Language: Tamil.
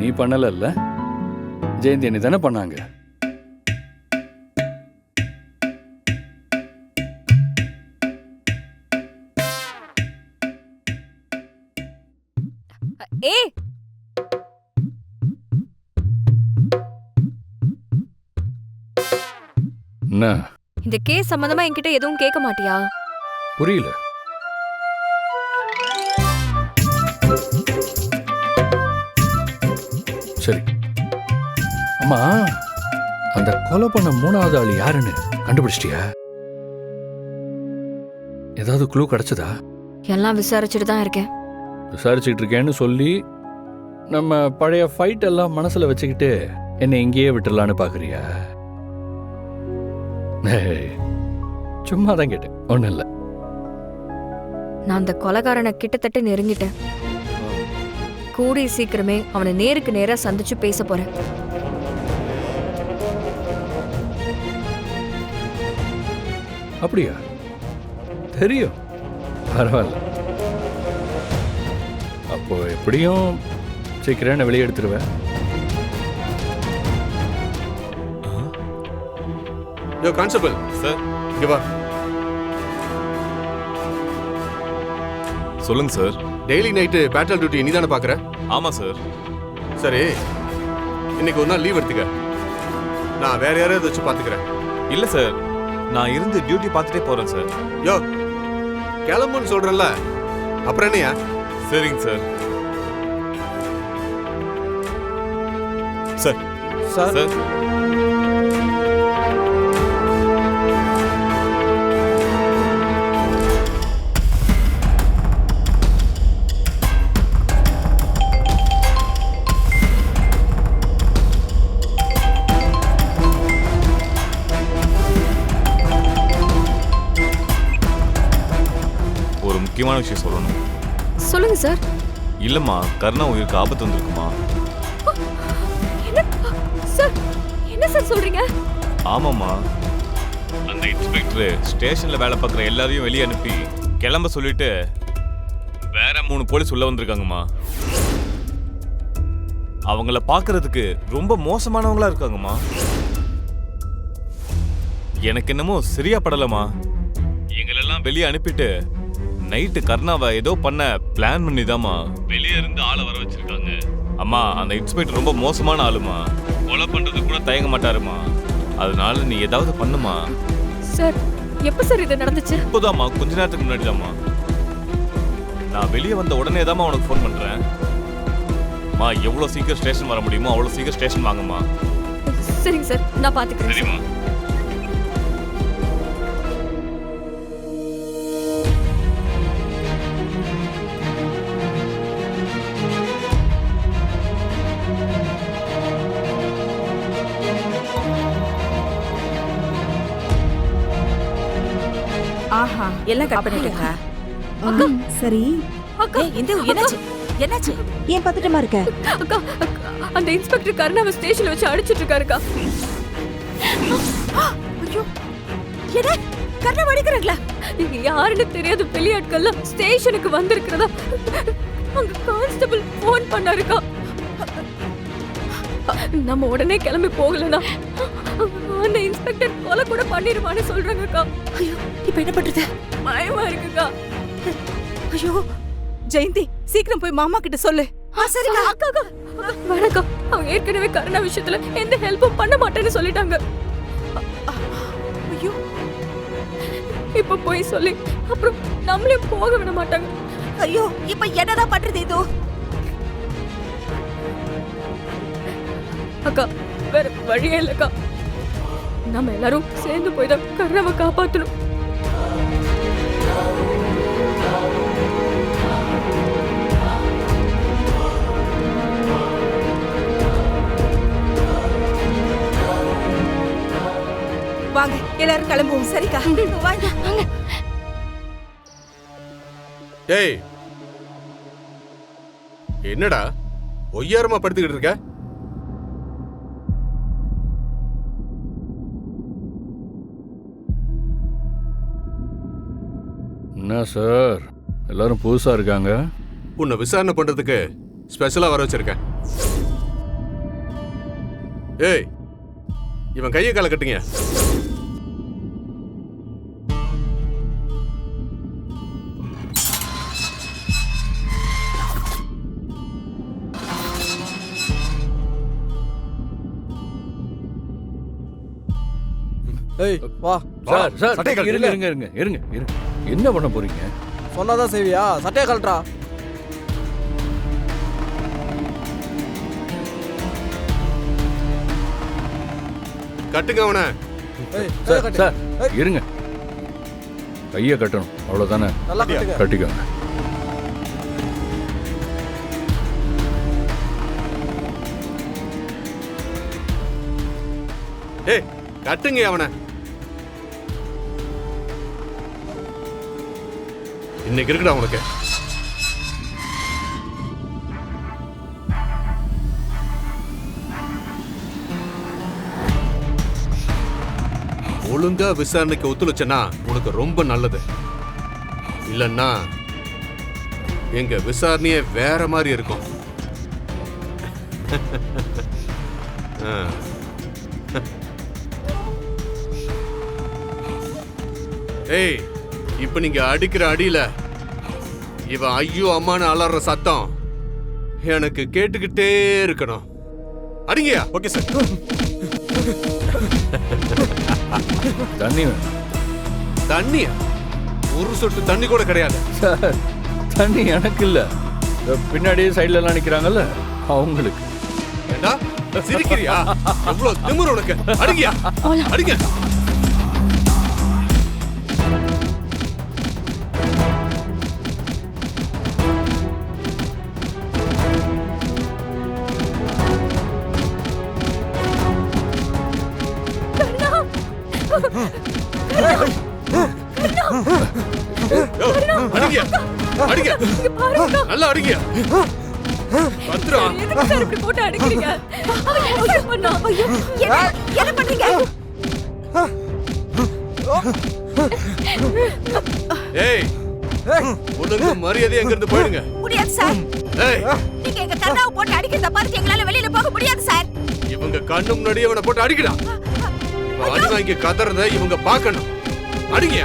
நீ பண்ணலல்ல, ஜெயந்தி அண்ணி தானே பண்ணாங்க. ஏய், என்ன இந்த கேஸ் சம்பந்தமா என்கிட்ட எதுவும் கேட்க மாட்டியா? புரியல? சரி அம்மா, அந்த கொலை பண்ண மூணாவது ஆள் யாருன்னு கண்டுபிடிச்சிட்டியா? ஏதாவது க்ளூ கிடைச்சதா? எல்லாம் விசாரிச்சுட்டு தான் இருக்கேன். விசாரிச்சுக்கிட்டு இருக்கேன்னு சொல்லி நம்ம பழைய ஃபைட் எல்லாம் மனசுல வச்சுக்கிட்டு என்னை இங்கேயே விட்டுடலான்னு பாக்குறியா? சும்மா தான் கேட்டேன், ஒன்றும் இல்லை. நான் அந்த கொலைகாரனை கிட்டத்தட்ட நெருங்கிட்டேன். கூடிய சீக்கிரமே அவனை நேருக்கு நேரா சந்திச்சு பேச போறேன். அப்படியா? தெரியும், பரவாயில்ல. அப்போ எப்படியும் சீக்கிரம் என்ன வெளியே எடுத்துருவேன். யோ கான்ஸ்டபிள் சார், இங்க வா. சொல்லுங்க sir. Daily night battle duty நீ தானே பார்க்குற? ஆமாம் சார். சரி, இன்னைக்கு ஒரு நாள் லீவ் எடுத்துக்க. நான் வேற யாரையாவது வச்சு பார்த்துக்கிறேன். இல்லை சார், நான் இருந்து டியூட்டி பார்த்துட்டே போகிறேன் சார். யோ கிளம்புன்னு சொல்கிறேன்ல, அப்புறம் என்னையா? சரிங்க சார். சார் சார் சார் ஒரு முக்கியமான விஷயம் சொல்லணும். சொல்லுங்க சார். இல்லைம்மா, கருணா உயிருக்கு ஆபத்து வந்திருக்குமா? என்ன சார், என்ன சார் சொல்றீங்க? ஆமாம்மா, அந்த இன்ஸ்பெக்டர் ஸ்டேஷனில் வேலை பார்க்குற எல்லாரையும் வெளியே அனுப்பி கிளம்ப சொல்லிட்டு வேற 3 போலீஸ் உள்ள வந்திருக்காங்கம்மா. அவங்கள பார்க்கறதுக்கு ரொம்ப மோசமானவங்களா இருக்காங்கம்மா. எனக்கு என்னமோ சரியா படலம்மா. எங்களெல்லாம் வெளியே அனுப்பிட்டு நைட்டு கருணாவை ஏதோ பண்ண பிளான் பண்ணிதாம்மா வெளியே இருந்து ஆளை வர வச்சிருக்காங்க. அம்மா, அந்த இன்ஸ்பெக்டர் ரொம்ப மோசமான ஆளுமா. கொலை பண்றது கூட தயங்க மாட்டாருமா. அதனால நீ ஏதாவது பண்ணுமா. சார், எப்ப சார் இது நடந்துச்சு? இப்போதாம்மா, கொஞ்ச நேரத்துக்கு முன்னாடிதாம்மா. நான் வெளியே வந்த உடனே தாம்மா உனக்கு ஃபோன் பண்றேன். மா, எவ்வளவு சீக்கிரம் ஸ்டேஷன் வர முடியுமோ அவ்வளவு சீக்கிரம் ஸ்டேஷன் வாங்கம்மா. சரிங்க சார், நான் பாத்துக்கிறேன். சரிம்மா. ஆஹா, எல்லாம் கட் பண்ணிட்டேங்க. அக்கா, சரி. அக்கா, இந்த என்னாச்சு? என்னாச்சு? ஏன் பதட்டமா இருக்க? அக்கா, அந்த இன்ஸ்பெக்டர் கருணாவை ஸ்டேஷன்ல வச்சு அடிச்சிட்டு இருக்காருக்கா. ஐயோ, என்ன? கண்ணை வடிக்கிறாங்களா? யாருன்னு தெரியாத வெளியாட்கள்லாம் ஸ்டேஷனுக்கு வந்திருக்கிறதா அங்க கான்ஸ்டபிள் போன் பண்ணாருக்கா. நம்ம உடனே கிளம்பி போகலனா அந்த இன்ஸ்பெக்டர் கொலை கூட பண்ணிடுவான்னு சொல்றாங்கக்கா. ஐயோ, இப்ப என்ன பண்றது? பயமா இருக்குக்கா. ஐயோ, ஜெயந்தி, சீக்கிரம் போய் மாமா கிட்ட சொல்லு. சரிக்கா. அக்கா, அக்கா, வணக்கம். அவங்க ஏற்கனவே கருணா விஷயத்துல எந்த ஹெல்ப்பும் பண்ண மாட்டேன்னு சொல்லிட்டாங்க. ஐயோ, இப்ப போய் சொல்லி அப்புறம் நம்மளையும் போக விட மாட்டாங்க. ஐயோ, இப்ப என்னதான் பண்றது? இதோ அக்கா, வேற வழியே இல்லக்கா. நம்ம எல்லாரும் சேர்ந்து போய் தான் கருணாவை காப்பாத்தணும். வாங்க, எல்லாரும் கிளம்புவோம். சரிக்கா, வாங்க வாங்க. டேய், என்னடா ஒய்யாரமா படுத்துக்கிட்டு இருக்க? என்ன சார், எல்லாரும் புதுசா இருக்காங்க. உன்னை விசாரணை பண்றதுக்கு ஸ்பெஷலா வர வச்சிருக்கேன். ஏய் இவன் கையை காலை கட்டுங்க. ஏய் வா. சார் சார் சட்டையை கழட்டு. இருங்க. என்ன பண்ண போறீங்க? சொன்னாதான் செய்வியா? சட்டையை கழட்டுறா. கட்டுங்க அவனை. ஏய் கையை சார் கட்டு. சார் ஏய், இருங்க. கையை கட்டணும் அவ்வளவுதானே? நல்லா கட்டுங்க. கட்டிக்கோங்க. ஏய் கட்டுங்க அவனை. இன்னைக்கு இருக்குடா உனக்கு. ஒழுங்கா விசாரணைக்கு ஒத்துழைச்சனா உனக்கு ரொம்ப நல்லது. இல்லன்னா எங்க விசாரணையே வேற மாதிரி இருக்கும். ஆ. ஏய் இப்ப நீங்க அடிக்கிற அடியில இவன் ஐயோ அம்மான்னு அலற சத்தம் எனக்கு கேட்டுக்கிட்டே இருக்கணும். அடிங்கயா. Okay sir. தண்ணி வேணும். தண்ணியா? ஒரு சொட்டு தண்ணி கூட கிடையாது. சார் தண்ணி எனக்கு இல்ல. பின்னாடியே சைடுல எல்லாம் நிக்கிறாங்கல்ல அவங்களுக்கு. ஏண்டா சிரிக்கிறியா? எவ்வளவு திமிரு உனக்கு? அடிங்கயா. அடிங்க. அடிங்க. அடிங்க. நல்லா அடிங்க. பத்ரா. எதுக்கு சார் இப்படி போட்டு அடிக்கிறீங்க? அவன் என்ன சார் பண்ணா? ஐயோ, என்ன பண்றீங்க? ஏய் ஒழுங்கு மரியாதை எங்க இருந்து போயிடுங்க. முடியாது சார். ஏய் நீங்க எங்க கண்ணாவை போட்டு அடிக்கிறத பார்த்து எங்களால வெளியில போக முடியாது சார். இவங்க கண்ணு முன்னாடியே இவனை போட்டு அடிக்கடா. இவன் அடி வாங்கி கதறத இவங்க பார்க்கணும். அடிங்க.